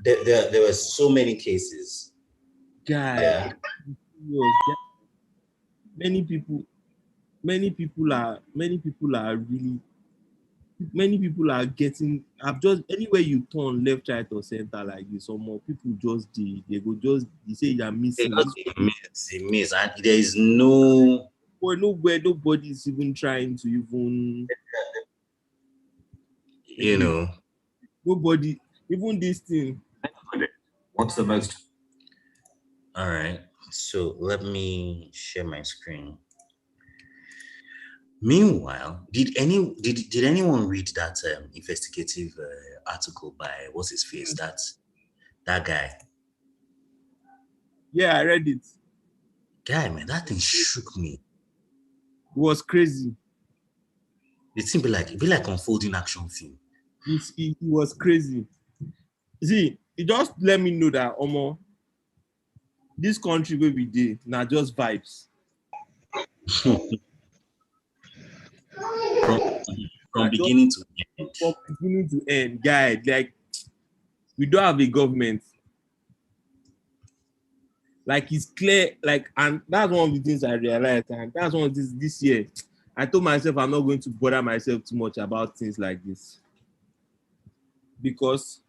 there were so many cases. Guy, Yeah. many people are getting. I've just anywhere you turn, left, right, or center like this, or more people just they go just they say you're missing this. They miss, and there is no. Boy, nowhere, nobody is even trying to even. You know. Nobody, even this thing. What's the most? All right. So let me share my screen. Meanwhile, did anyone read that investigative article by what's his face? That guy. Yeah, I read it. Guy, man, that thing shook me. It was crazy. It seemed be like unfolding action film. It was crazy. See, it just let me know that Omo, this country where we did now just vibes. from beginning to end. From beginning to end, guy. Like we don't have a government. Like it's clear, like, and that's one of the things I realized, and that's one of this year. I told myself I'm not going to bother myself too much about things like this because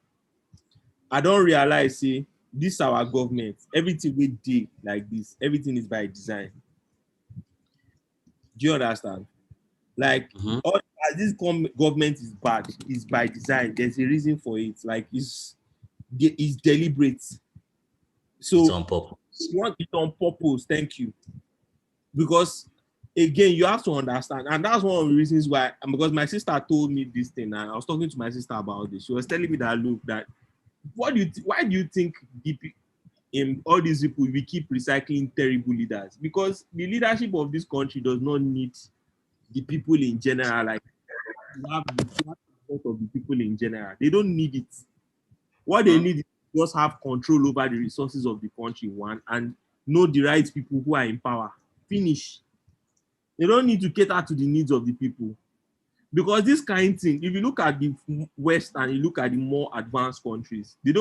I don't realize, see, this our government. Everything we do like this, everything is by design. Do you understand? Like all this government is bad, is by design. There's a reason for it. Like it's deliberate. So it's on purpose. It's on purpose. Thank you. Because again, you have to understand, and that's one of the reasons why. Because my sister told me this thing, and I was talking to my sister about this. She was telling me that look, that why do you think in all these people we keep recycling terrible leaders? Because the leadership of this country does not need the people in general. Like you have the support of the people in general. They don't need it. What they need is just have control over the resources of the country, one, and know the right people who are in power. Finish. They don't need to cater to the needs of the people. Because this kind of thing, if you look at the West and you look at the more advanced countries, they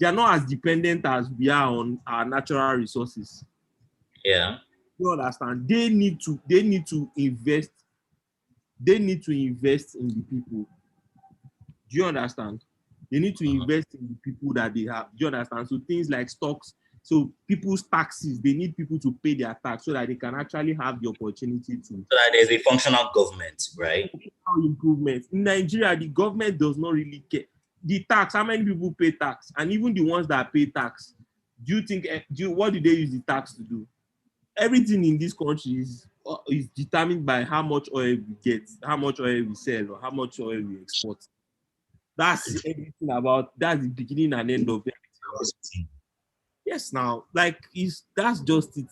are not as dependent as we are on our natural resources. Yeah. You understand? They need to invest. They need to invest in the people. Do you understand? They need to invest in the people that they have. Do you understand? So things like stocks, so people's taxes, they need people to pay their tax so that they can actually have the opportunity to. So that there's a functional government, right? Improvements. In Nigeria, the government does not really care. The tax, how many people pay tax? And even the ones that pay tax, what do they use the tax to do? Everything in this country is determined by how much oil we get, how much oil we sell, or how much oil we export. That's everything about, that's the beginning and end of everything. Yes, now, like, that's just it.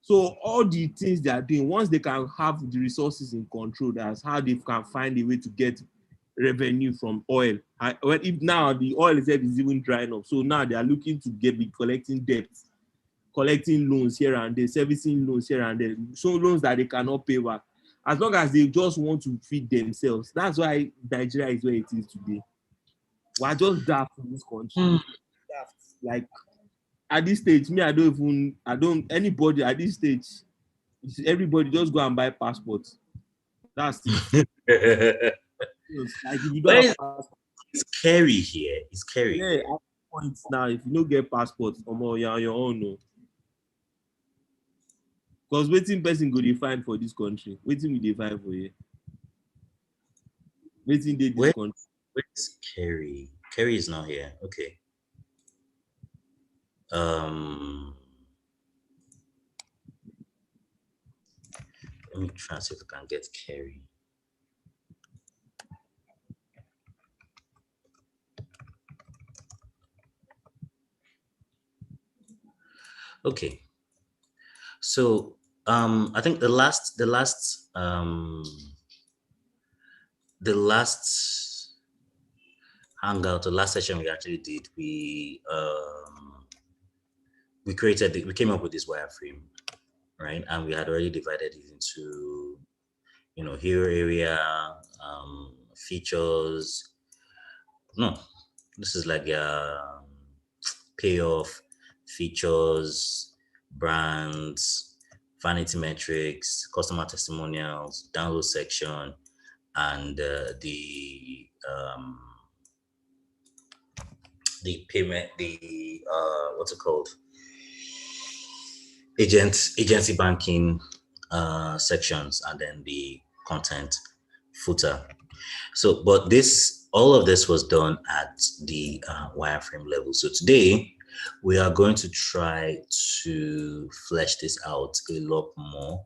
So all the things they are doing, once they can have the resources in control, that's how they can find a way to get revenue from oil. Well, if now the oil itself is even drying up, so now they are looking to be collecting debts, collecting loans here and there, servicing loans here and there, so loans that they cannot pay back. As long as they just want to feed themselves. That's why Nigeria is where it is today. We're just daft in this country. Daft. Like at this stage, me, anybody at this stage, everybody just go and buy passports. That's it. Like if you don't have passport, it's scary here. It's scary. Yeah, at points now, if you don't get passports, you're on your own. No. Because waiting person go define for this country. Waiting we define for you. Waiting they this country. Where's Kerry? Kerry is not here. Okay. Let me try and see if I can get Kerry. Okay. So I think the last hangout, the last session we actually did, we came up with this wireframe, right? And we had already divided it into, hero area, features, No, this is like payoff, features, brands, vanity metrics, customer testimonials, download section, and the payment, the what's it called? Agency banking sections, and then the content footer. So, but all of this was done at the wireframe level. So today we are going to try to flesh this out a lot more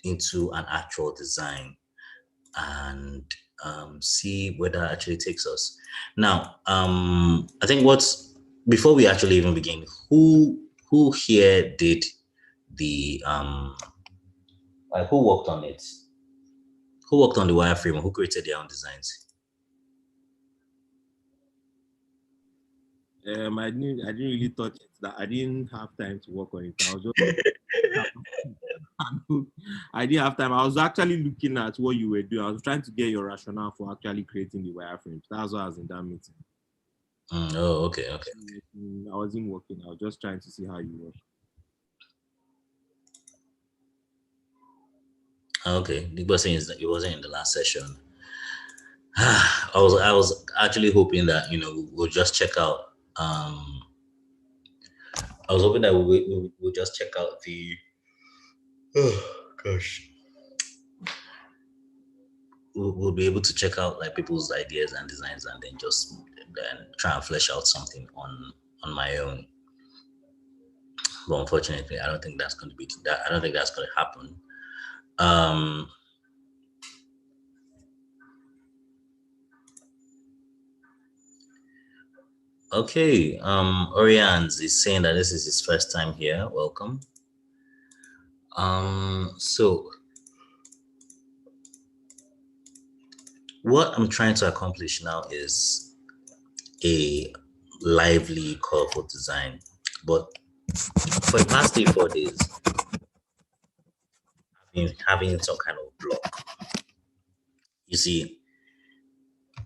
into an actual design and see where that actually takes us. Now, I think before we actually even begin, who here did the who worked on it? Who worked on the wireframe? Who created their own designs? I didn't really touch it. That I didn't have time to work on it. I was just I didn't have time. I was actually looking at what you were doing. I was trying to get your rationale for actually creating the wireframes. That's why I was in that meeting. Oh, okay. I wasn't working. I was just trying to see how you work. Okay, the was saying is that it wasn't in the last session. I was actually hoping that we'll just check out. I was hoping that we'll just check out the. Oh gosh. We'll be able to check out like people's ideas and designs, and then just try and flesh out something on my own. But unfortunately, I don't think that's going to be that. I don't think that's going to happen. Okay, Orians is saying that this is his first time here. Welcome. So what I'm trying to accomplish now is a lively, colorful design. But for the past 3-4 days, I've been having some kind of block. You see,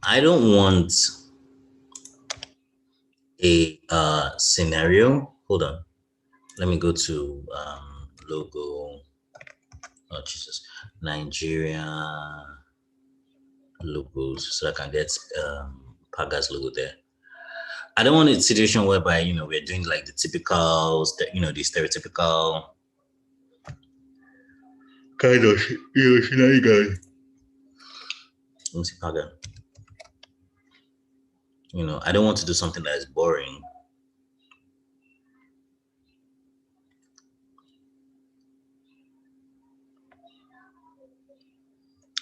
I don't want a scenario. Hold on. Let me go to logo. Oh Jesus, Nigeria logos, so I can get Paga's logo there. I don't want a situation whereby we're doing like the typical, the stereotypical kind of scenario. Let me see Paga. I don't want to do something that is boring.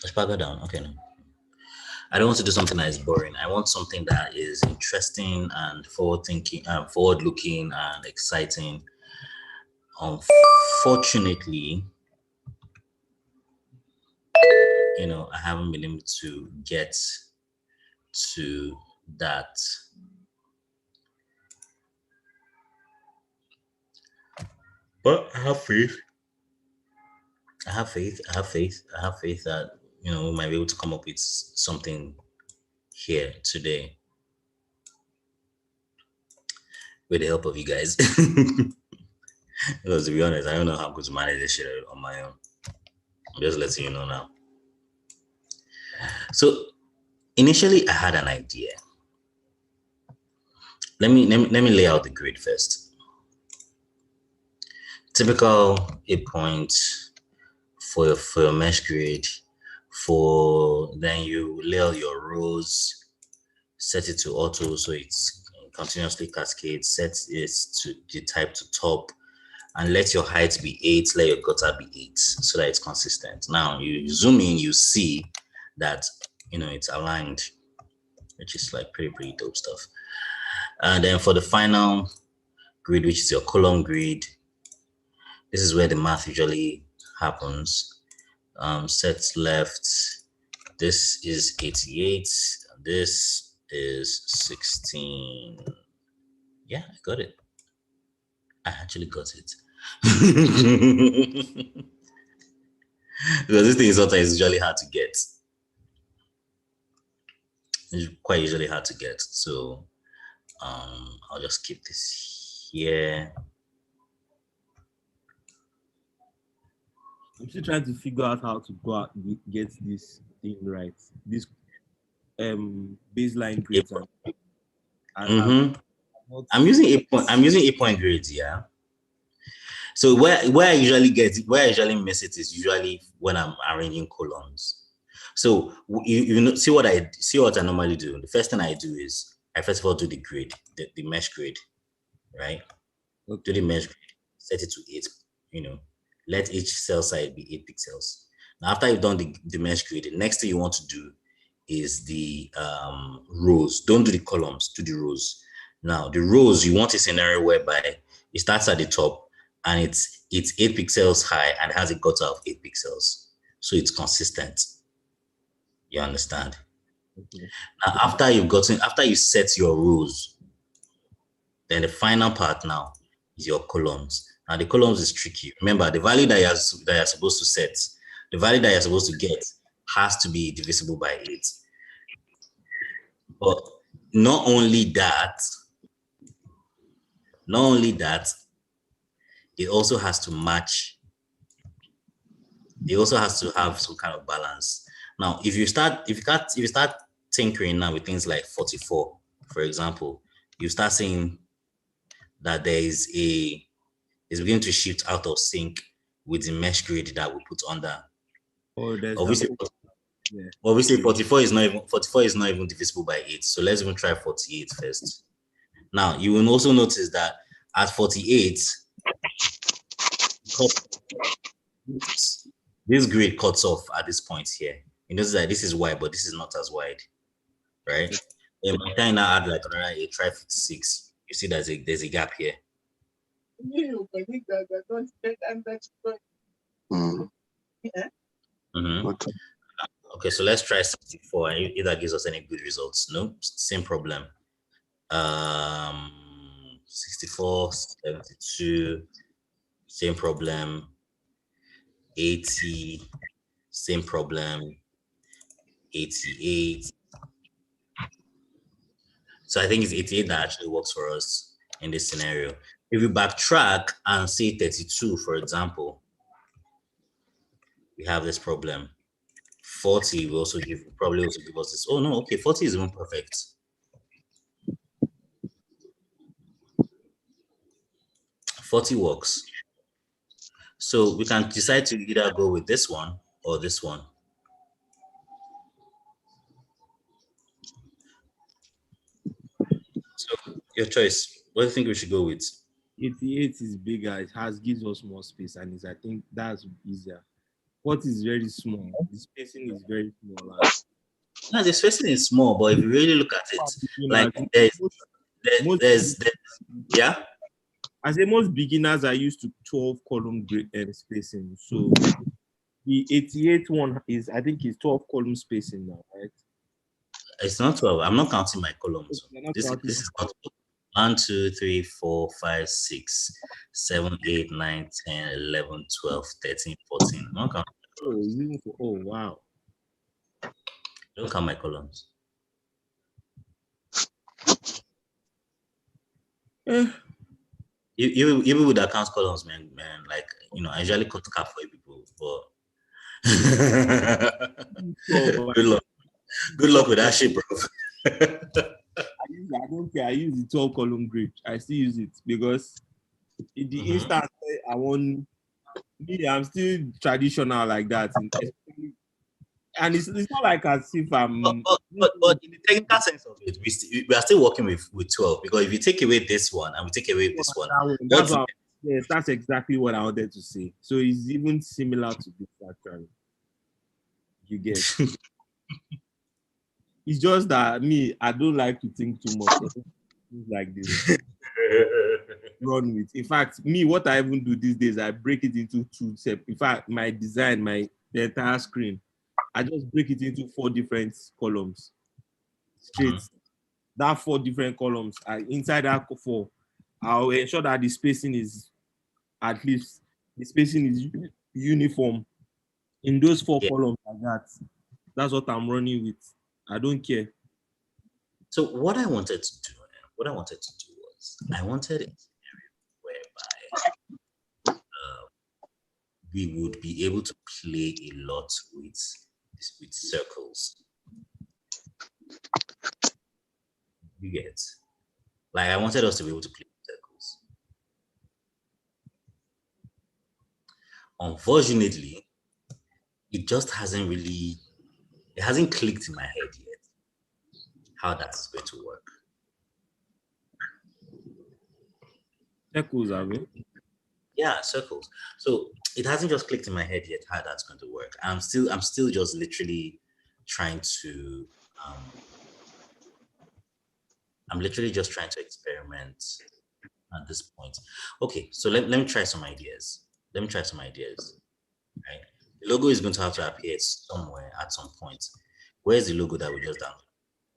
Let's Paga down. Okay, no. I don't want to do something that is boring. I want something that is interesting and forward-looking and exciting. Unfortunately, I haven't been able to get to that. But I have faith. I have faith that we might be able to come up with something here today with the help of you guys. Because to be honest, I don't know how I'm going to manage this shit on my own. I'm just letting you know now. So initially I had an idea. Let me lay out the grid first. Typical 8-point for your mesh grid. Then you lay out your rows, set it to auto so it's continuously cascades, set it to the type to top, and let your height be 8, let your gutter be 8, so that it's consistent. Now you zoom in, you see that it's aligned, which is like pretty dope stuff. And then for the final grid, which is your column grid, this is where the math usually happens. Set left, this is 88, this is 16. Yeah, I got it. I actually got it. Because this thing is sometimes usually hard to get. It's quite usually hard to get. So I'll just keep this here. I'm still trying to figure out how to go out and get this thing right. This baseline grades Mm-hmm. I'm using 8 point. I'm using 8 point grades. Yeah. So where I usually get it, where I usually miss it is usually when I'm arranging columns. So you know, see what I normally do. The first thing I do is I first of all do the grid, the mesh grid, right? Do the mesh grid, set it to 8. You know, let each cell side be 8 pixels. Now after you've done the mesh grid, the next thing you want to do is the rows. Don't do the columns, do the rows. Now the rows, you want a scenario whereby it starts at the top and it's 8 pixels high and has a gutter of 8 pixels. So it's consistent. You understand? Okay. Now after you set your rows, then the final part now is your columns. Now the columns is tricky. Remember, the value that you're supposed to set, the value that you're supposed to get has to be divisible by 8. But not only that, it also has to match. It also has to have some kind of balance. Now, if you start tinkering now with things like 44, for example, you start seeing that it's beginning to shift out of sync with the mesh grid that we put under. Oh, there's Obviously, yeah. obviously 44 is not even divisible by 8. So let's even try 48 first. Now you will also notice that at 48, this grid cuts off at this point here. You notice that this is wide, but this is not as wide, right? Then by the time now add like another 8, try 56. You see there's a gap here. Mm-hmm. Okay, so let's try 64 and if that gives us any good results. No, same problem. 64, 72, same problem. 80, same problem. 88. So I think it's 88 that actually works for us in this scenario. If we backtrack and say 32, for example, we have this problem. 40 will probably also give us this. Oh no, okay, 40 is even perfect. 40 works. So we can decide to either go with this one or this one. So your choice. What do you think we should go with? 88 is bigger. It gives us more space, and I think that's easier. 40 is very small. The spacing is very small. No, the spacing is small, but if you really look at it, like there's yeah. I say most beginners are used to 12 column spacing. So the 88 one I think is 12 column spacing now, right? It's not 12. I'm not counting my columns. This is not 1, 2, 3, 4, 5, 6, 7, 8, 9, 10, 11, 12, 13, 14. I'm not counting. Oh, wow. Don't count my columns. Even with account columns, man, like, you know, I usually cut cap for people, but good luck with that shit, bro. I don't care. I use the 12 column grid. I still use it because in the instance I'm still traditional like that. And it's not like as if I'm. But in the technical sense of it, we are still working with 12 because if you take away this one and we take away this one, yes, that's exactly what I wanted to say. So it's even similar to this actually. You get. It's just that I don't like to think too much like this. Run with. In fact, what I even do these days, I break it into 2 steps. In fact, my design, the entire screen, I just break it into 4 different columns. Straight. That 4 different columns. Inside that 4, I'll ensure that the spacing is uniform in those 4 columns like that. That's what I'm running with. I don't care. So what I wanted to do, was I wanted a scenario whereby we would be able to play a lot with circles. You get, like I wanted us to be able to play with circles. Unfortunately, it just hasn't clicked in my head yet how that is going to work. Circles, have it? Yeah, circles. So it hasn't just clicked in my head yet how that's going to work. I'm still just literally trying to I'm literally just trying to experiment at this point. Okay, so let me try some ideas. Right? The logo is going to have to appear somewhere at some point. Where's the logo that we just downloaded?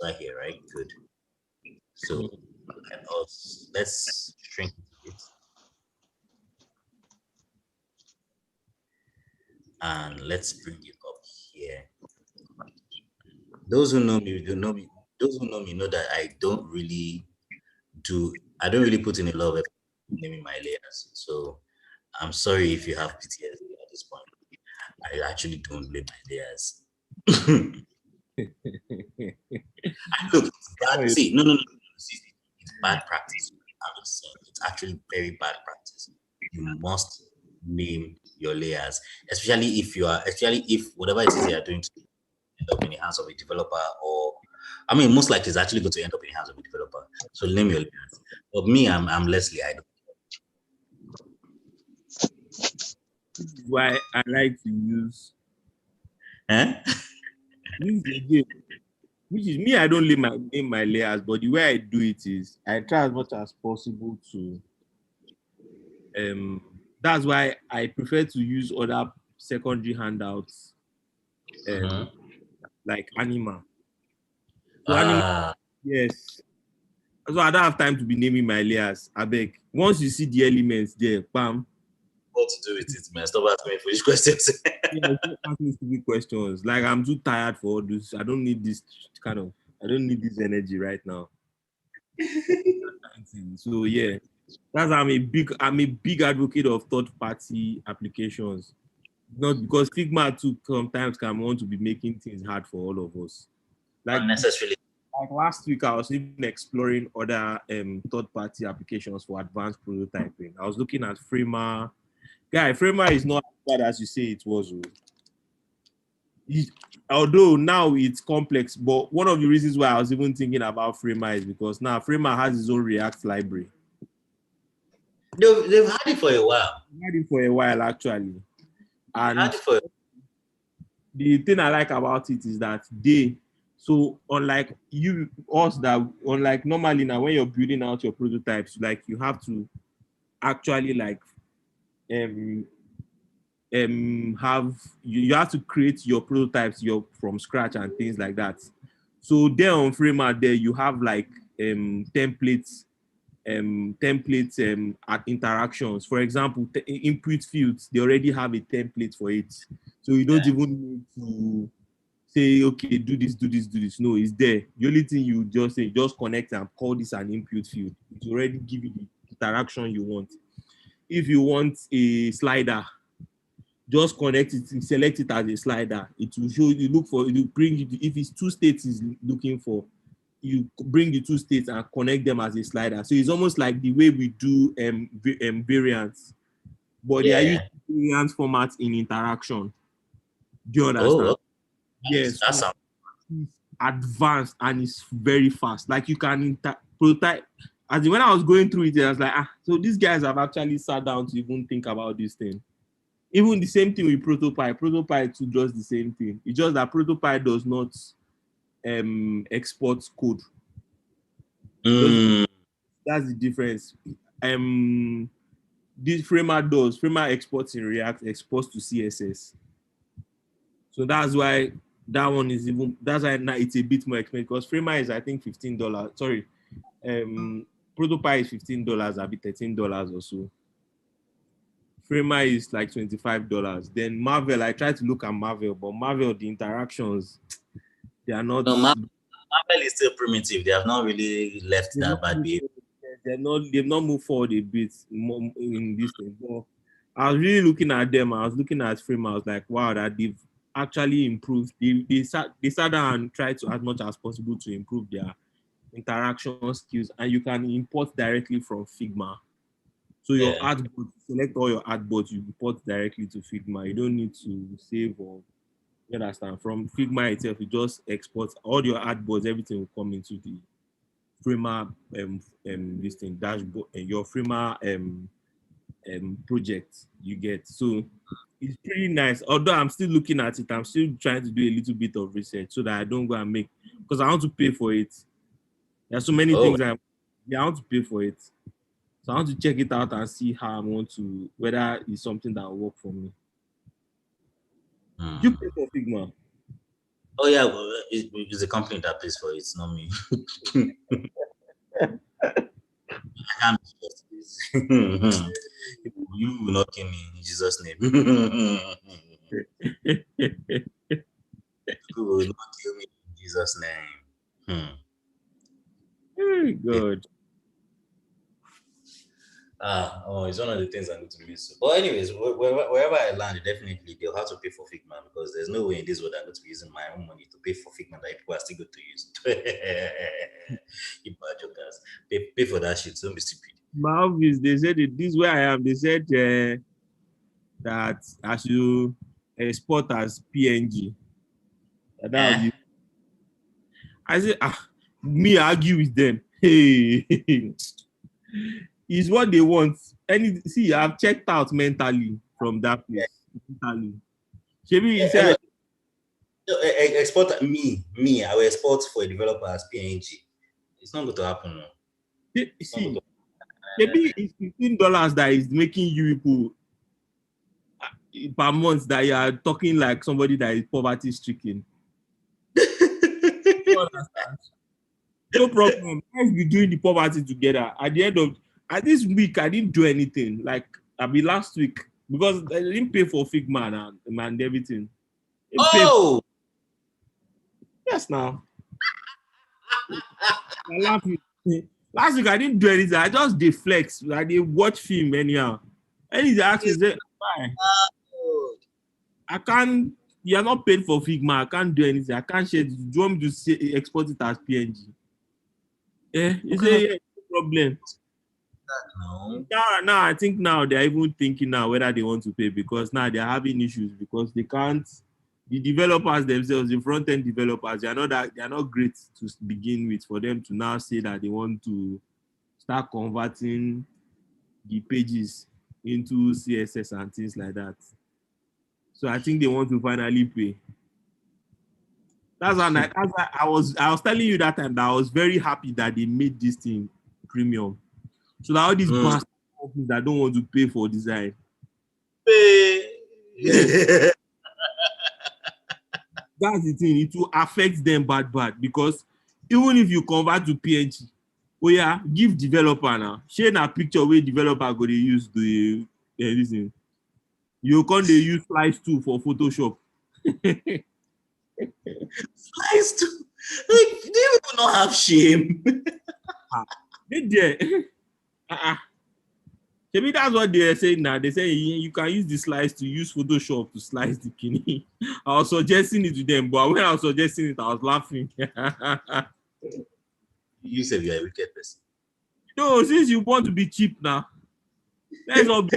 Right here, right? Good. So let's shrink it a bit. And let's bring it up here. Those who know me know that I don't really put in a lot of effort naming my layers. So I'm sorry if you have PTSD at this point. I actually don't name my layers. Look, it's bad. See, no. See, it's bad practice. I'm just saying, it's actually very bad practice. You must name your layers, especially if whatever it is you are doing to end up in the hands of a developer, or I mean, most likely it's actually going to end up in the hands of a developer. So name your layers. But me, I'm Leslie. I don't. This is why I like to use Eh? this is again, which is me. I don't name my layers, but the way I do it is I try as much as possible to that's why I prefer to use other secondary handouts like Anima. So Anima, yes. So I don't have time to be naming my layers. I beg. Once you see the elements there, bam. What to do with it, man? Stop asking me foolish questions. Yeah, don't ask me stupid questions. Like I'm too tired for all this. I don't need this energy right now. So yeah, that's I'm a big advocate of third-party applications. Not because Figma too sometimes can want to be making things hard for all of us. Unnecessarily. Like last week, I was even exploring other third-party applications for advanced prototyping. I was looking at Framer. Guy, Framer is not as bad as you say it was. Although now it's complex, but one of the reasons why I was even thinking about Framer is because now Framer has his own React library. They've had it for a while. Had it for a while actually, and the thing I like about it is that unlike unlike normally now when you're building out your prototypes, like you have to actually like you have to create your prototypes from scratch and things like that. So there on Framer there you have like templates interactions. For example, input fields, they already have a template for it. So you don't even need to say, okay, do this. No, it's there. The only thing you just say, just connect and call this an input field. It already give you the interaction you want. If you want a slider, just connect it, select it as a slider. It will show you, bring you, if it's two states is looking for, you bring the two states and connect them as a slider. So it's almost like the way we do variants, but they are using variant formats in interaction. Do you understand? Oh, Yes. That sounds It's advanced and it's very fast. Like you can prototype. As when I was going through it, I was like, so these guys have actually sat down to even think about this thing. Even the same thing with Prototype. Prototype too does the same thing. It's just that Prototype does not export code. That's the difference. This Framer does. Framer exports in React, exports to CSS. So that's why that one is that's why now it's a bit more expensive because Framer is I think $15. Sorry, Prototype is $15, I'll be $13 or so. Framer is like $25. Then Marvel, I tried to look at Marvel, but Marvel, the interactions, they are not. no, Marvel is still primitive. They have not really left They've that not bad moved behavior. forward. They've not moved forward a bit in this thing. But I was really looking at them. I was looking at Frame. I was like, wow, that they've actually improved. They sat down and tried to as much as possible to improve their interaction skills, and you can import directly from Figma. So your Yeah. artboard, select all your artboards, you import directly to Figma. You don't need to save or you understand. From Figma itself, you just export all your artboards, everything will come into the Framer this thing dashboard and your Framer project you get. So it's pretty nice. Although I'm still looking at it, I'm still trying to do a little bit of research so that I don't go and make because I want to pay for it. There's so many Oh. things I want to pay for it. So I want to check it out and see how I want to whether it's something that will work for me. You pay for Figma. Oh yeah, well, it's a company that pays for it. It's not me. I can't be stressed, please. You will not kill me in Jesus' name. You will not kill me in Jesus' name. Very good. Oh, it's one of the things I need to miss. But anyways, wherever I land, definitely they'll have to pay for Figma because there's no way in this world I'm going to be using my own money to pay for Figma that people are still going to use. You bad jokers. Pay for that shit. Don't be stupid. My office, they said it, this where I am, they said that I should export as PNG. That would be, I said, me argue with them. Hey, is what they want. See, I've checked out mentally from that place. Mentally. Shebi, he said, Export me. I will export for a developer as PNG. It's not going to happen. No. It's not going see, to maybe it's $15 that is making you people per month that you are talking like somebody that is poverty stricken. No problem. Let's be doing the poverty together. At the end of this week, I didn't do anything. Like I be last week because I didn't pay for Figma and everything. Oh! Yes, now. I laugh. Last week I didn't do anything. I just deflex. I did watch film anyhow. And he asked me, say, why? I can't. You are not paid for Figma. I can't do anything. I can't share. Do you want me to export it as PNG? Yeah, you say yeah, no problem. No. Now I think now they're even thinking now whether they want to pay because now they're having issues because they can't. The developers themselves, the front end developers, they are not great to begin with. For them to now say that they want to start converting the pages into CSS and things like that. So I think they want to finally pay. That's why I was telling you that time that I was very happy that they made this thing premium. So that all these bastard companies that don't want to pay for design. Yes. That's the thing. It will affect them bad because even if you convert to PNG, oh yeah, give developer now. Share a picture where developer go to use the listen. You can't they use slice 2 for Photoshop. Slice 2. Like, they even not have shame. They there. Maybe that's what they're saying now. They say you can use the slice to use Photoshop to slice the kidney. I was suggesting it to them, but when I was suggesting it, I was laughing. You said you're a wicked person. No, since you want to be cheap now, let's all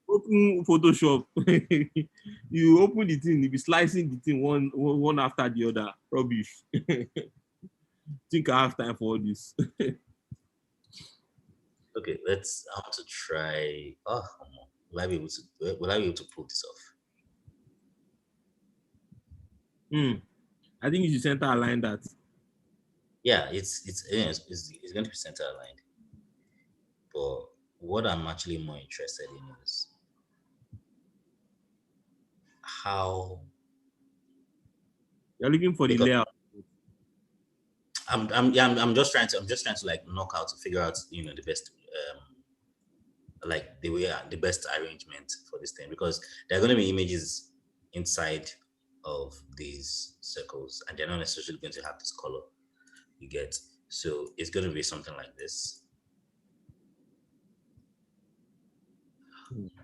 open Photoshop. You open the thing, you be slicing the thing one after the other. Rubbish. Think I have time for all this. Okay, I want to try. Oh, will I be able to pull this off? I think you should center align that. Yeah, it's going to be center aligned. But what I'm actually more interested in is how You're looking for the layout. I'm just trying to like knock out to figure out the best like the best arrangement for this thing because there are going to be images inside of these circles and they're not necessarily going to have this color. You get, so it's going to be something like this.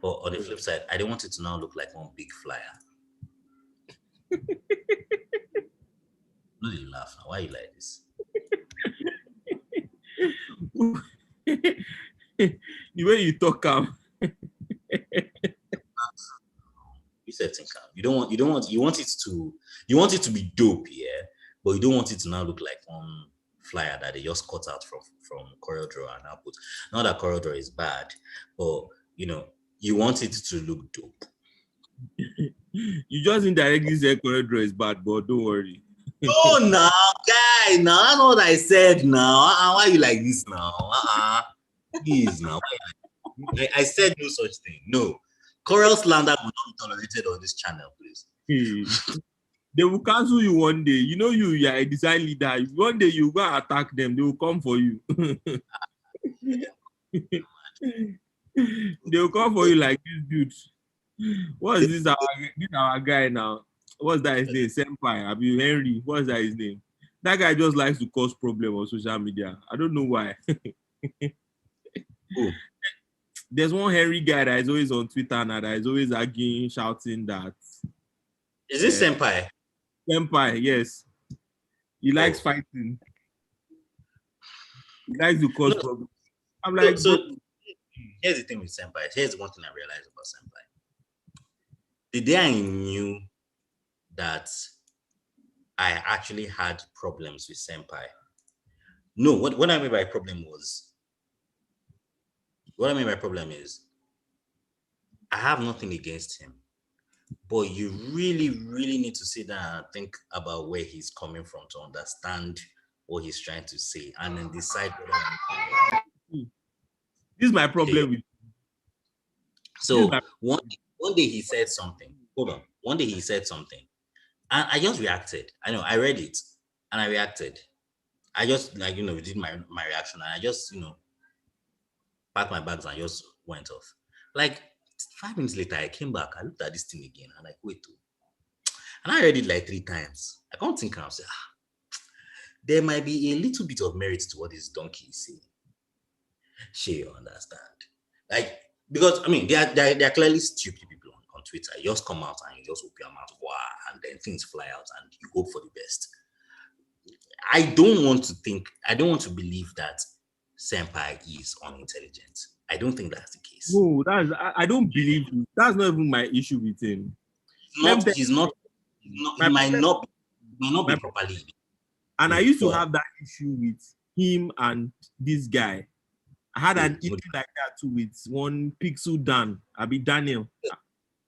But on the flip side, I don't want it to now look like one big flyer. No, you laugh now. Why you like this? The way you talk, You said think you want it to be dope, yeah, but you don't want it to now look like one flyer that they just cut out from CorelDRAW and output. Not that CorelDRAW is bad, but you want it to look dope. You just indirectly said CorelDRAW is bad, but don't worry. Oh, no, guy, no, that's not what I said now. Why are you like this now? Please, now. I said no such thing. No. Corel slander will not be tolerated on this channel, please. They will cancel you one day. You are a design leader. One day you go attack them, they will come for you. They will come for you like this dude. What is this our guy now? What's that his name? Senpai, Abi Henry. What's that his name? That guy just likes to cause problems on social media. I don't know why. There's one Henry guy that is always on Twitter now that is always arguing, shouting that. Is this Senpai? Senpai, yes. He likes fighting. He likes to cause problems. I'm like, so here's the thing with Senpai. Here's one thing I realized about Senpai. The day I knew that I actually had problems with Senpai. No, what I mean by problem is I have nothing against him, but you really, really need to sit down and think about where he's coming from to understand what he's trying to say and then decide whether this is my problem with. So one day he said something. Hold on. One day he said something, and I just reacted. I know I read it and I reacted. I just did my reaction, and I just packed my bags and just went off. Like 5 minutes later, I came back. I looked at this thing again. I'm like, wait, and I read it like 3 times. I can't think. And I say, there might be a little bit of merit to what this donkey is saying. Sure, you understand? Like, because I mean, they are clearly stupid people on Twitter. You just come out and you just open your mouth, wow, and then things fly out, and you hope for the best. I don't want to believe that Senpai is unintelligent. I don't think that's the case. No, I don't believe you. That's not even my issue with him. He might not be properly. And I used to have that issue with him and this guy. I had an issue like that too with one Pixel Dan, Daniel.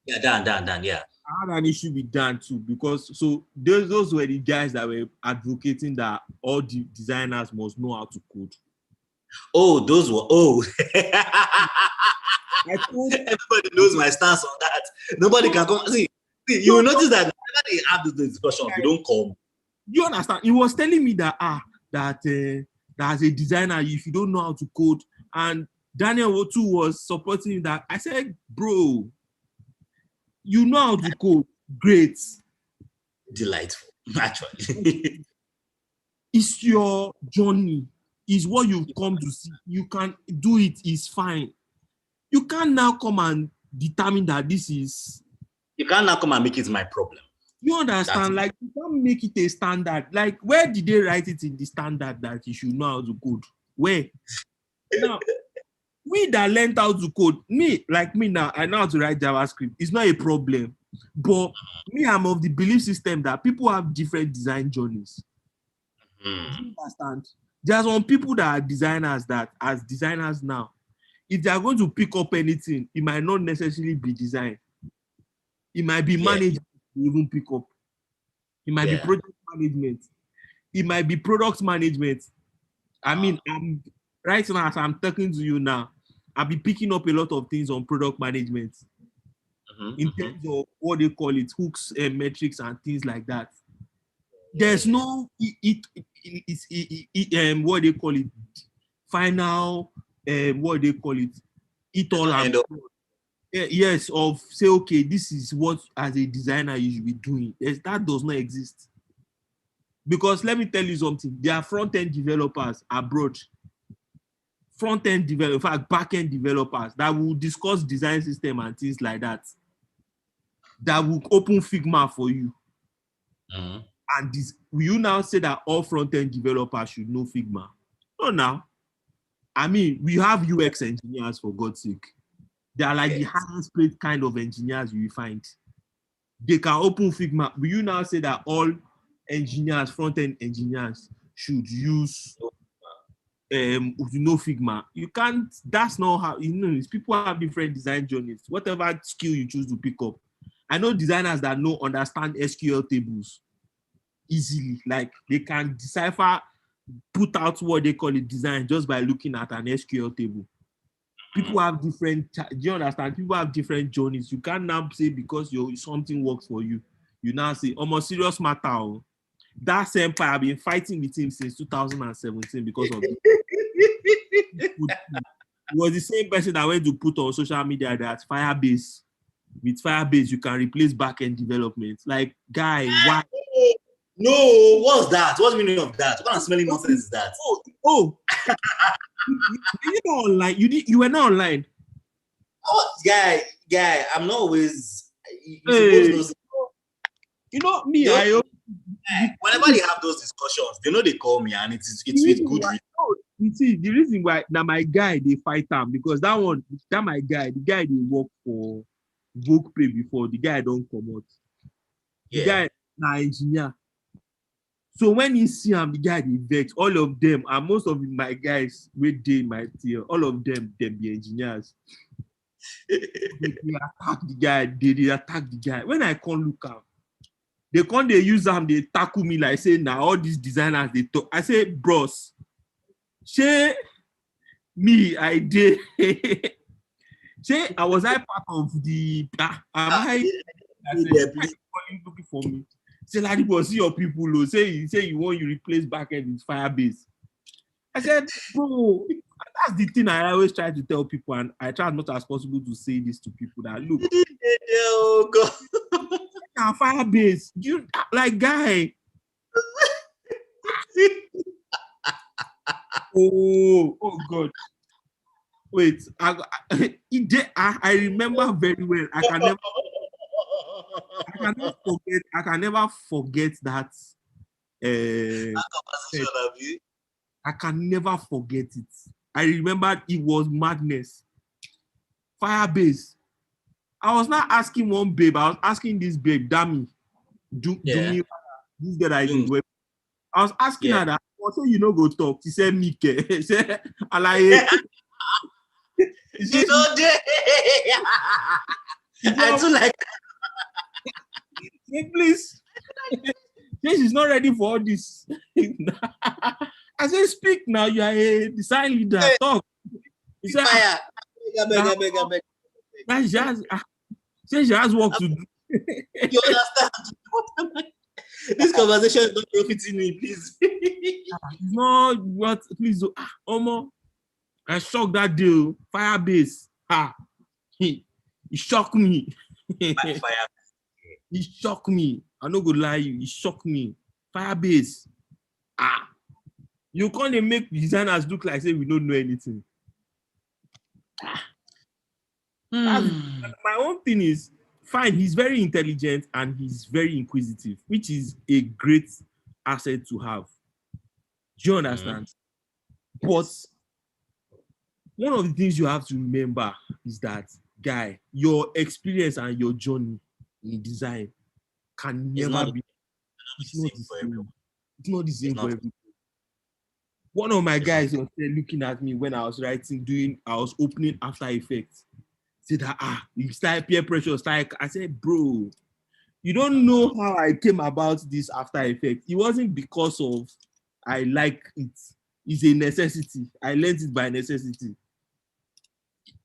Yeah, Dan, yeah. I had an issue with Dan too because those were the guys that were advocating that all the designers must know how to code. Oh, those were everybody knows my stance on that. Nobody can come. See, you will notice that whenever they have this discussion, they don't come. You understand? He was telling me that as a designer, if you don't know how to code, and Daniel Otu was supporting that. I said, bro, you know how to code, great. Delightful, actually. It's your journey. It's what you've come to see. You can do it, it's fine. You can't now come and determine that this is... You can't now come and make it my problem. You understand? Like, you can't make it a standard. Like, where did they write it in the standard that you should know how to code? Where? Now, we that learned how to code, me now, I know how to write JavaScript. It's not a problem. But me, I'm of the belief system that people have different design journeys. You understand? There are some people that are designers that, as designers now, if they are going to pick up anything, it might not necessarily be design. It might be management to even pick up. It might be project management. It might be product management. I mean, right now, as I'm talking to you now, I'll be picking up a lot of things on product management in terms of what they call it, hooks and metrics and things like that. There's no what they call it, final what they call it, it all and yes, of say, okay, this is what as a designer you should be doing. That does not exist. Because let me tell you something, there are front-end developers abroad, front-end developers, in fact, back-end developers that will discuss design system and things like that, that will open Figma for you. Mm-hmm. And this, will you now say that all front-end developers should know Figma? No, now. I mean, we have UX engineers, for God's sake. They are like the highest paid kind of engineers you find. They can open Figma. Will you now say that all engineers, front-end engineers, should use Figma? You can't. That's not how. People have different design journeys. Whatever skill you choose to pick up. I know designers that understand SQL tables easily. Like they can decipher, put out what they call it design just by looking at an SQL table. People have different, do you understand? People have different journeys. You can't now say because something works for you, you now say, almost serious matter. That senpai, I've been fighting with him since 2017 because of it. It was the same person that went to put on social media that Firebase, with Firebase, you can replace back-end development. Like, guy, why? No, what's that? What's the meaning of that? What kind of smelling nonsense is that? Oh. You're not online. You were not online. Oh, guy, I'm not always. You supposed to me. Whenever they have those discussions, they know they call me, and it's with good reason. You see, the reason why now my guy they fight him because that my guy, the guy they work for Vogue Pay before, the guy don't come out. The guy na engineer. So when you see him, the guy they vex, all of them, and most of my guys with they my tier, all of them be engineers. They attack the guy, they attack the guy. When I can't look up, they use them, they tackle me like say now all these designers they talk. I say, bros, say me, I did. Say I was part of the looking for me. Say like it was your people. Say you want you replace backend with Firebase. I said, bro, that's the thing I always try to tell people, and I try as much as possible to say this to people that look. Oh God. Firebase, you like guy. oh God. Wait, I remember very well. I can never forget that. I can never forget it. I remember it was madness. Firebase. I was not asking one babe. I was asking this babe, Dami. Do me this girl I do. I was asking her that. Also, you know, go talk. She said, "Mike." She said, "Alaye." She's all day. I do like. Say, please. She's not ready for all this. I said, "Speak now. You are a design leader. Talk." He said, I beg. She has work to do. You understand? This conversation is not profiting me, please. It's not what, please. Omo, I shocked that deal. Firebase. He shocked me. He shocked me. I'm not gonna lie you. He shocked me. Firebase. You can't make designers look like say we don't know anything. My own thing is fine. He's very intelligent and he's very inquisitive, which is a great asset to have. Do you understand? But one of the things you have to remember is that, guy, your experience and your journey in design can never be. It's not the same. It's not the same for everyone. One of my guys was there looking at me when I was I was opening After Effects. Said that you start peer pressure. I said, bro, you don't know how I came about this After Effects. It wasn't because of I like it. It's a necessity. I learned it by necessity.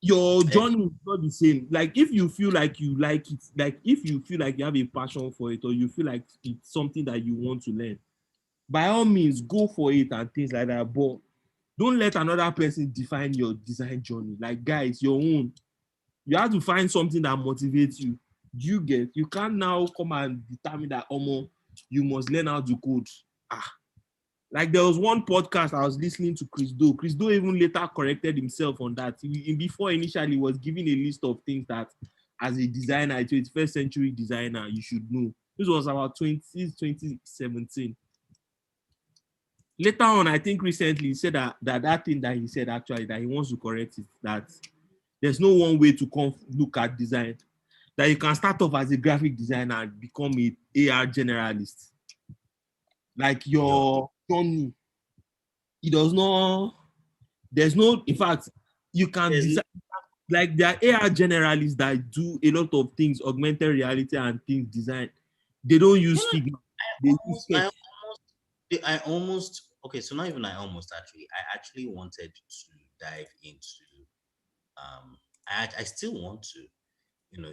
Your journey is not the same. Like if you feel like you like it, like if you feel like you have a passion for it, or you feel like it's something that you want to learn, by all means go for it and things like that. But don't let another person define your design journey. Like, guys, your own. You have to find something that motivates you. You can't now come and determine that you must learn how to code Like there was one podcast I was listening to Chris Do. Chris Do even later corrected himself on that. Before initially was giving a list of things that as a designer, a 21st century designer, you should know. This was about 2017. Later on, I think recently, he said that thing that he said actually, that he wants to correct it, that there's no one way to look at design. That you can start off as a graphic designer and become a AR generalist. Like your journey. It does not, there's no, in fact, you can design, like there are AR generalists that do a lot of things, augmented reality and things design. They don't use Figma. They use Sketch. I almost okay. So not even I almost actually. I actually wanted to dive into. I still want to.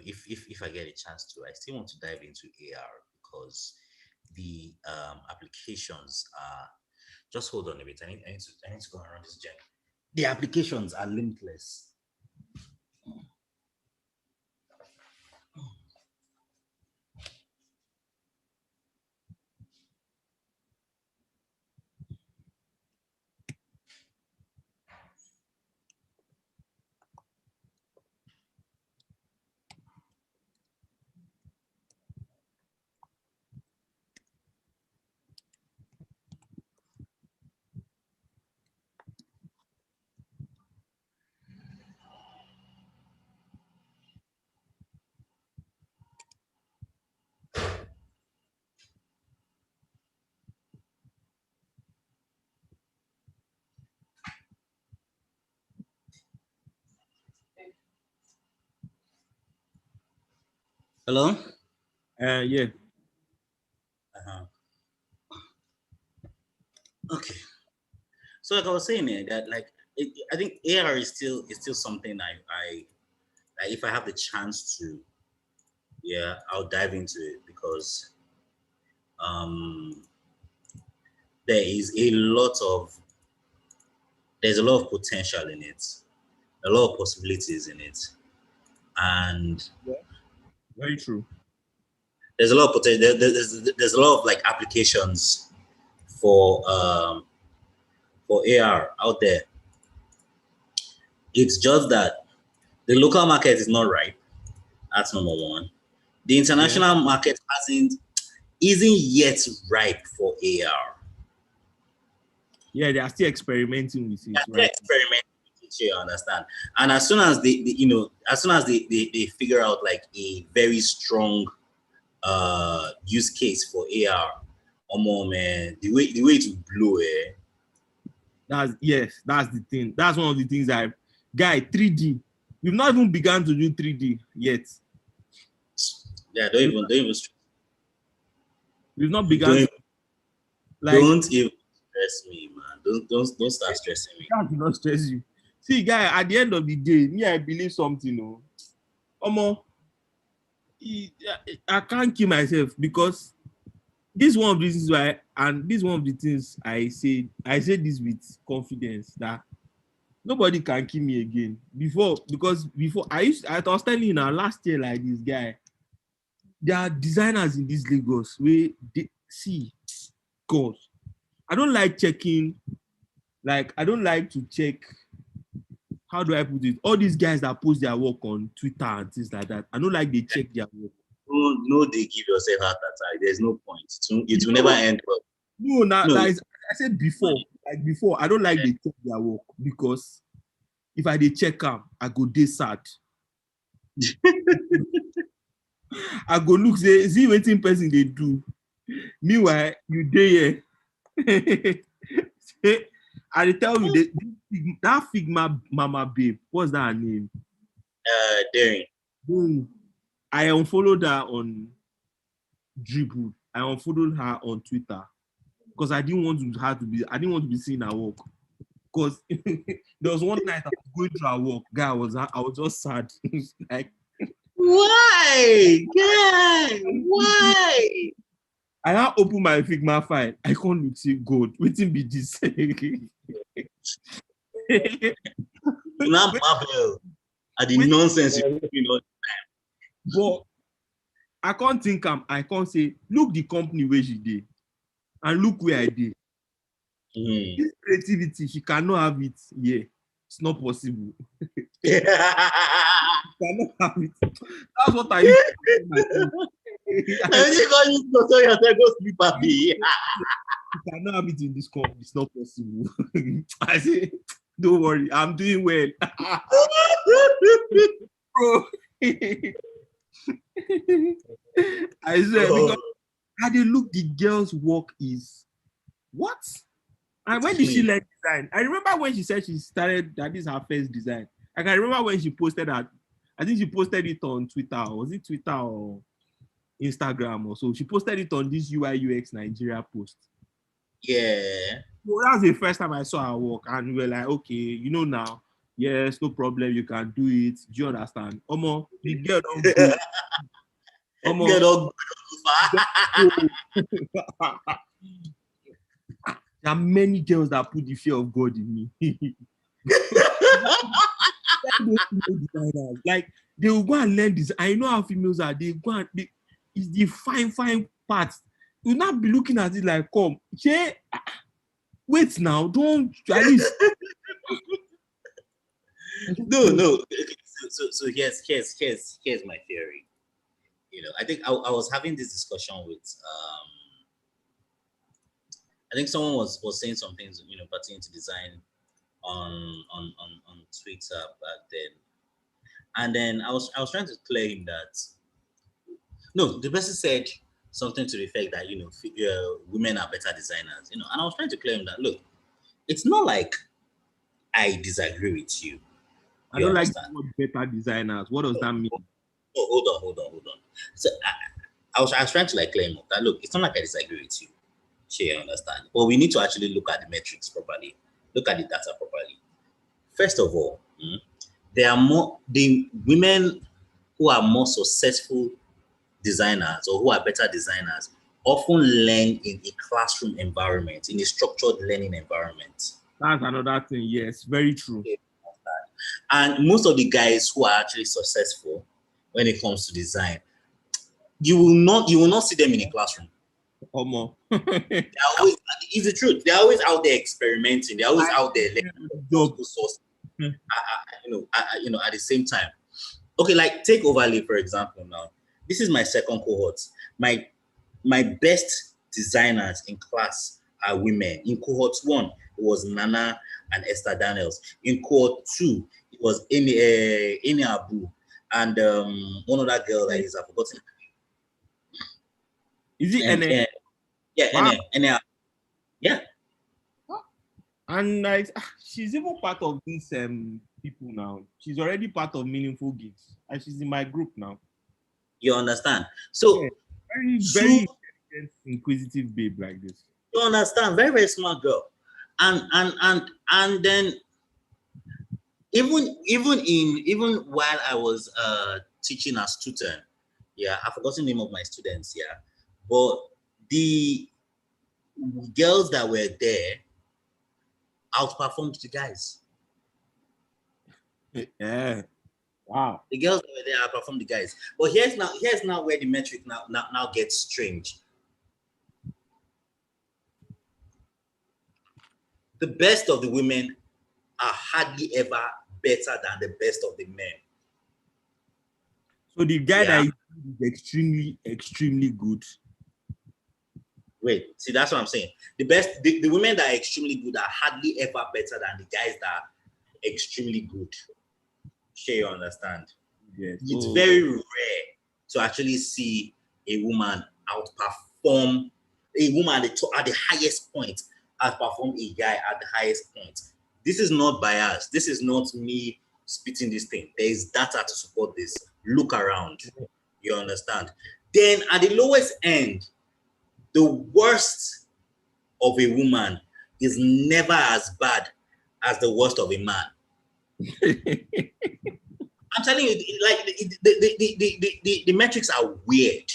If I get a chance to, I still want to dive into AR because the applications are. Just hold on a bit. I need to go around this journey. The applications are limitless. Hello? Yeah. Uh-huh. Okay. So like I was saying that I think AR is still something I like if I have the chance to, yeah, I'll dive into it because um there is there's a lot of potential in it, a lot of possibilities in it. And Very true. there's a lot of potential. There's a lot of like applications for AR out there. It's just that the local market is not right. That's number one. The international market isn't yet ripe for AR. Yeah, they are still experimenting with it, right? Experimenting with it, you understand? And as soon as they figure out like a very strong use case for AR, man, the way it blow, That's the thing. That's one of the things guy, 3D. We've not even begun to do 3D yet. Yeah, don't even we've not begun to, don't even stress me, man. Don't start stressing me. That will not stress you. See, guy, at the end of the day, me, I believe something, I can't kill myself because this is one of the reasons why, and this is one of the things I say this with confidence that nobody can kill me again. Before I was telling you now last year, like this guy, there are designers in this Lagos where they see God. I don't like checking, like I don't like to check. How do I put it? All these guys that post their work on Twitter and things like that, I don't like they check their work. No, they give yourself heart attack. There's no point. It will never end well. No. I said before, I don't like they check their work because if I they check them, I go dey sad. I go look, see waiting person they do. Meanwhile, you dey here. I tell you that Figma mama babe, what's that her name? Daring. I unfollowed her on Dribble. I unfollowed her on Twitter because I didn't want to be seeing her work. Because there was one night I was going through her work, guy, I was just sad. Like, why? Guy, why? I now open my Figma file. I can't look, see God. Waiting be this. Not Marvel. At the nonsense you But I can't think I can't say, look the company where she did. And look where I did. Mm. This creativity, she cannot have it here. It's not possible. Yeah. Cannot have it. That's what I used to tell myself. And you got you to tell yourself, go sleep happy. You cannot have it in this company. It's not possible. I say, don't worry, I'm doing well. Bro. I swear, because how they look, the girl's work is what? And when did she learn design? I remember when she said she started that is her first design. I can remember when she posted that. I think she posted it on Twitter. Was it Twitter or Instagram or so? She posted it on this UI UX Nigeria post. Yeah. So that was the first time I saw her work, and we were like, okay, you know now, yes, no problem, you can do it. Do you understand? Omo, the girl don't go. Omo, Get up. there are many girls that put the fear of God in me. Like they will go and learn this. I know how females are. They go and it's the fine parts. You'll not be looking at it like, come, wait now, don't at least. No. So here's my theory. You know, I think I was having this discussion with I think someone was saying some things, you know, pertaining to design on Twitter back then. And then I was trying to clear him that no, the person said something to the effect that, you know, women are better designers, you know, and I was trying to clear him that look, it's not like I disagree with you. I You don't like understand? better designers. What does that mean? Oh, hold on. So I was trying to like claim that look, it's not like I disagree with you. Sure, you understand. But we need to actually look at the metrics properly, look at the data properly. First of all, there are more the women who are more successful designers or who are better designers often learn in a classroom environment, in a structured learning environment. That's another thing. Yes, very true. And most of the guys who are actually successful when it comes to design, you will not see them in a classroom. Omo. Always, it's the truth. They're always out there experimenting. They're always out there learning multiple sources. You know, at the same time. Okay, like take overlay for example. Now, this is my second cohort. My best designers in class are women. In cohort 1, it was Nana and Esther Daniels. In cohort 2, it was Eni Abu and one other girl that is I've forgotten. Is it And, NA? yeah, Wow. Eni. Yeah. And like, she's even part of these people now. She's already part of Meaningful Gigs, and she's in my group now. You understand? So yeah, very intelligent, inquisitive babe like this. You understand? Very smart girl. And then even while I was teaching as tutor, yeah, I've forgotten the name of my students, yeah. But the girls that were there outperformed the guys. Yeah. Wow. The girls that were there outperformed the guys. But here's now where the metric now gets strange. The best of the women are hardly ever better than the best of the men. So the guy that is extremely good. Wait, see, that's what I'm saying. The women that are extremely good are hardly ever better than the guys that are extremely good. Sure, you understand? Yes. It's very rare to actually see a woman outperform a woman at the highest point, outperform a guy at the highest point. This is not biased. This is not me spitting this thing. There is data to support this. Look around. You understand? Then at the lowest end, the worst of a woman is never as bad as the worst of a man. I'm telling you, like the metrics are weird,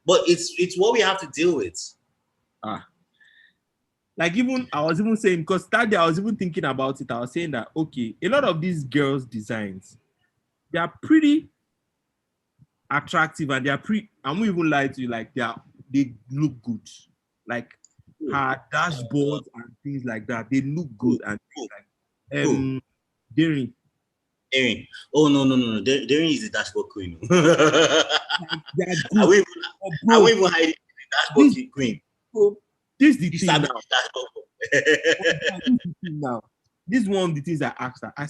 but it's what we have to deal with. Like I was even saying, because that day I was even thinking about it. I was saying that okay, a lot of these girls' designs, they are pretty attractive and they are pretty. I won't even lie to you, like they look good. like her dashboards and things like that. They look good and things like Daring. Erin. Oh no. Daring is the dashboard queen. They are I good. will Oh, I bro, will even hide it the this, dashboard queen. bro, this is the You thing start now. with dashboard. This is the thing now. This is one of the things I asked her. I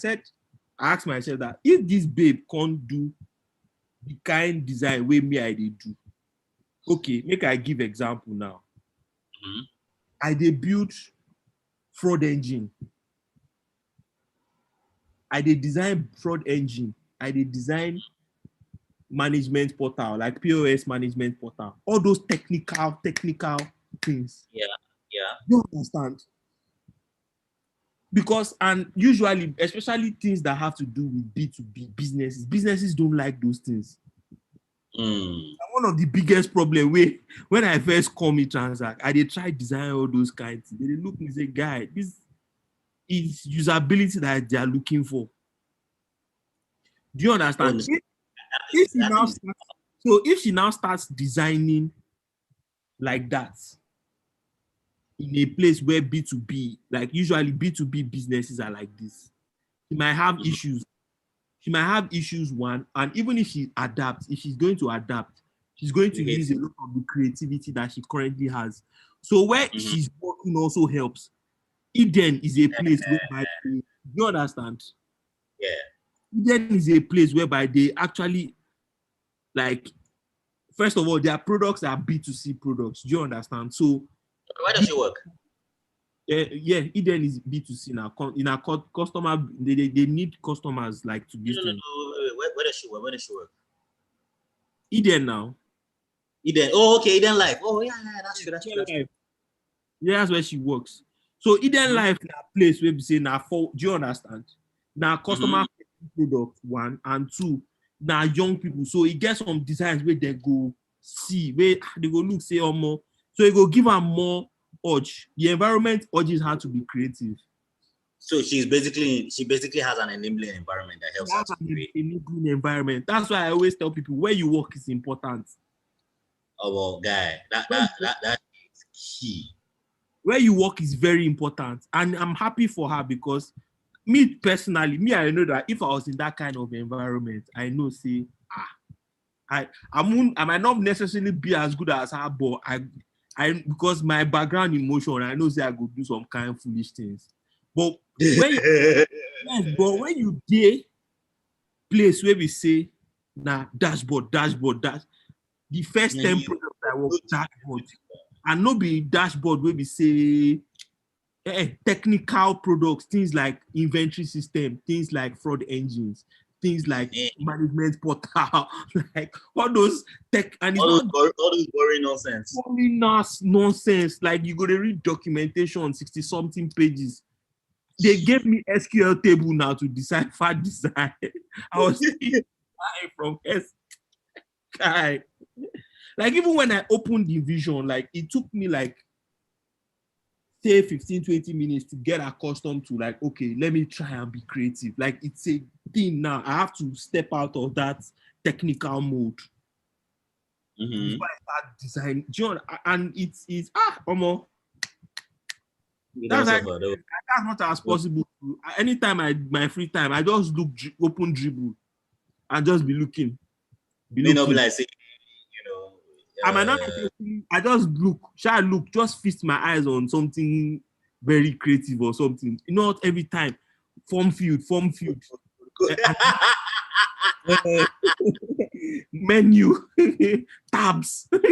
asked myself that if this babe can't do the kind design way me I dey do, okay, make I give example now. Mhm. I dey build fraud engine. I dey design fraud engine. I dey design management portal, like POS management portal. All those technical things. Yeah. You understand? Because, and usually, especially things that have to do with B2B businesses don't like those things. Mm. And one of the biggest problem when I first come in transact, I dey try design all those kinds. They dey look me say, guy, this is usability that they are looking for. Do you understand? If she now starts, so if she now starts designing like that in a place where B2B, like usually B2B businesses are like this, she might have issues. She might have issues, one, and even if she adapts, if she's going to adapt, she's going to use a lot of the creativity that she currently has. So where she's working also helps. Eden is a place whereby you understand? Yeah. Eden is a place whereby they actually, like, first of all, their products are B2C products. Do you understand? So Where does she work? yeah, Eden is B2C now. In a customer, they need customers like to this thing. No. Where does she work? Where does she work? Eden now. Eden. Oh, okay. Eden Life. Oh, yeah. That's true. Yeah, that's where she works. So Eden Life is a place where we say now for. Do you understand? Now customer product, one, and two, now young people. So it gets some designs where they go see, where they go look, say, more. So it go give them more urge. The environment urges her to be creative. So she basically has an enabling environment that helps her to create. Enabling environment. That's why I always tell people where you work is important. Oh well, guy, that is key. Where you work is very important, and I'm happy for her because me personally, I know that if I was in that kind of environment, I know, say, I might not necessarily be as good as her, but I because my background in motion, I know, say, I go do some kind of foolish things. But when you dey place where we say, dashboard, the first 10 products I work dashboard, and no be dashboard where we say technical products, things like inventory system, things like fraud engines, things like management portal, like all those tech, and it's all not those boring nonsense. Nonsense. Like you go to read documentation, 60 something pages. They gave me SQL table now to decipher design. I was from guy. Like even when I opened the vision, like it took me like say 15-20 minutes to get accustomed to, like, okay, let me try and be creative. Like it's a thing now. I have to step out of that technical mode before I start designing. John, and it's almost that's as much as possible. Anytime my free time, I just open Dribble and just be looking. May not be like say, I might not. I just look, just feast my eyes on something very creative or something. Not every time. Form field. Menu, tabs. Those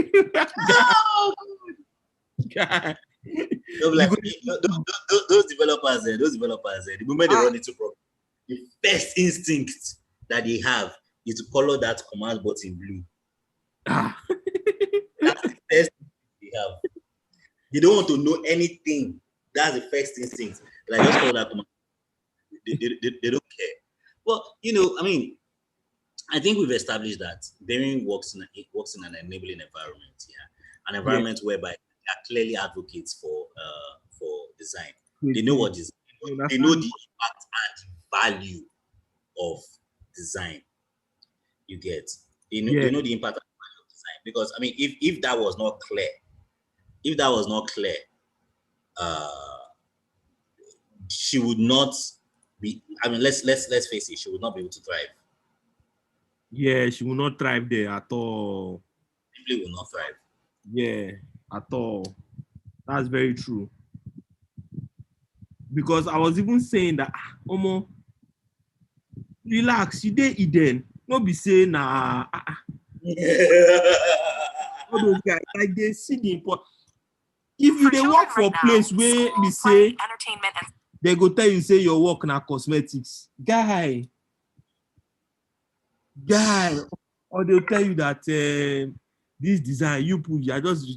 developers, the moment they run into problem, the first instinct that they have is to color that command button blue. That's the first thing they have. They don't want to know anything. That's the first instinct. Like just color that command. They don't care. Well, I think we've established that Daring works in an enabling environment. Yeah, an environment whereby they are clearly advocates for design. They know what design. They know the impact and value of design. You get. They know the impact and value of design, because if that was not clear, if that was not clear, she would not be. I mean, let's face it. She would not be able to thrive. Yeah, she will not thrive there at all. Simply will not thrive. Yeah, at all. That's very true. Because I was even saying that, Omo, relax, you dey Eden. No be say nah. All those guys, like they see the important. If you dey work for place where we say they go tell you say your work na cosmetics, guy, or they'll tell you that this design you put, you are just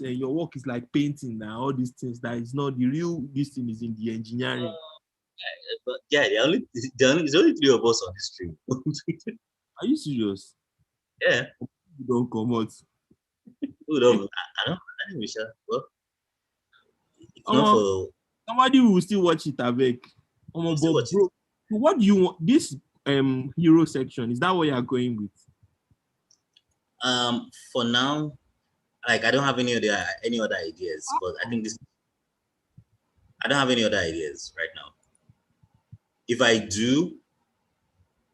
your work is like painting now. All these things that is not the real. This thing is in the engineering. But yeah, there's only 3 of us on this stream. Are you serious? Yeah. You don't come out. I don't think we shall. Well, it's not for somebody will still watch it, Avec. Bro, what do you want? This hero section, is that what you are going with? For now, like I don't have any other ideas, but I think I don't have any other ideas right now. If I do,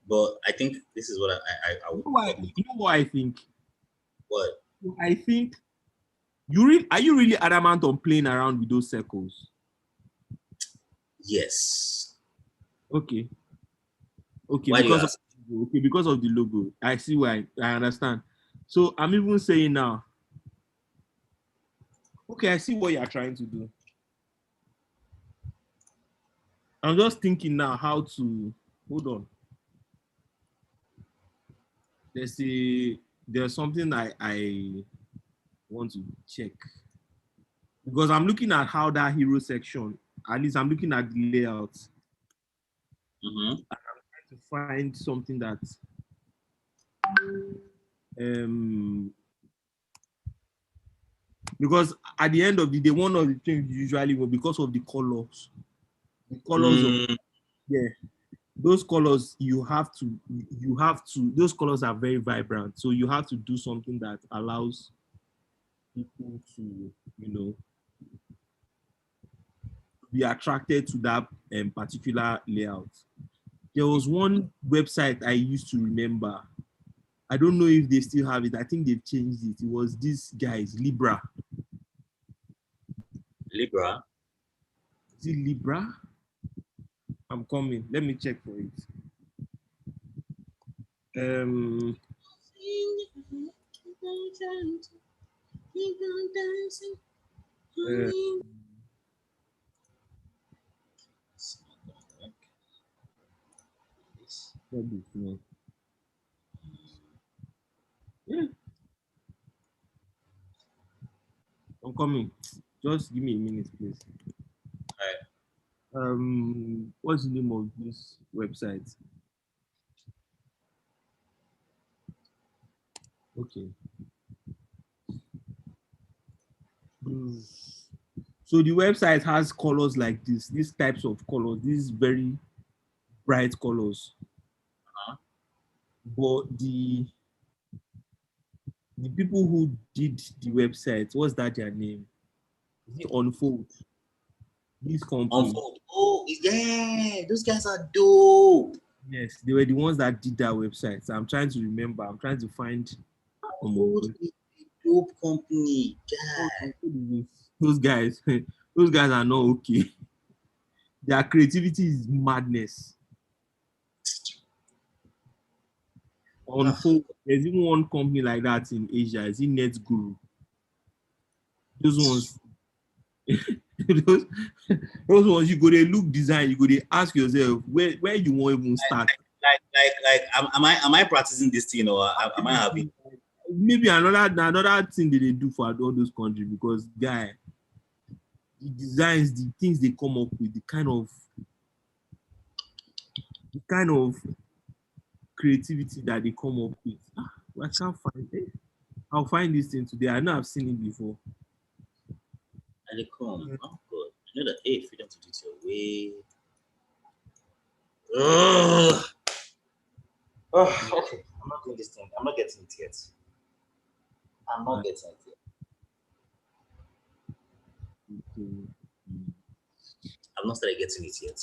but I think this is what I would. You know what I think? What? I think are you really adamant on playing around with those circles? Yes. Okay. Why because of the logo. I see why. I understand. So I'm even saying now. Okay, I see what you're trying to do. I'm just thinking now how to hold on. There's something I want to check. Because I'm looking at how that hero section, at least I'm looking at the layout. Mm-hmm. I'm trying to find something that because at the end of the day, one of the things usually will because of the colors. The colors of those colors those colors are very vibrant. So you have to do something that allows people to, be attracted to that particular layout. There was one website I used to remember. I don't know if they still have it. I think they've changed it. It was these guys, Libra. Libra? Is it Libra? I'm coming. Let me check for it. Yeah. I'm coming. Just give me a minute, please. All right. What's the name of this website? Okay. So the website has colors like this, these types of colors, these very bright colors. But the people who did the website, what's that their name? Is it Unfold? This company. Unfold. Oh, yeah, those guys are dope. Yes, they were the ones that did that website. So I'm trying to remember. I'm trying to find. Dope company. God. Those guys are not okay. Their creativity is madness. Unfold. There's even one company like that in Asia. Is it NetGuru? Those ones. those ones you go to look design. You go to ask yourself where you want even start. Am I practicing this thing or am I happy? Maybe another thing that they do for all those countries, because guy, the designs, the things they come up with, the kind of creativity that they come up with. I can't find it. I'll find this thing today. I know I've seen it before. And they come. Oh God. I know that freedom to do it your way. Okay. I'm not doing this thing. I'm not getting it yet. I'm not getting it yet. Okay. I've not started getting it yet.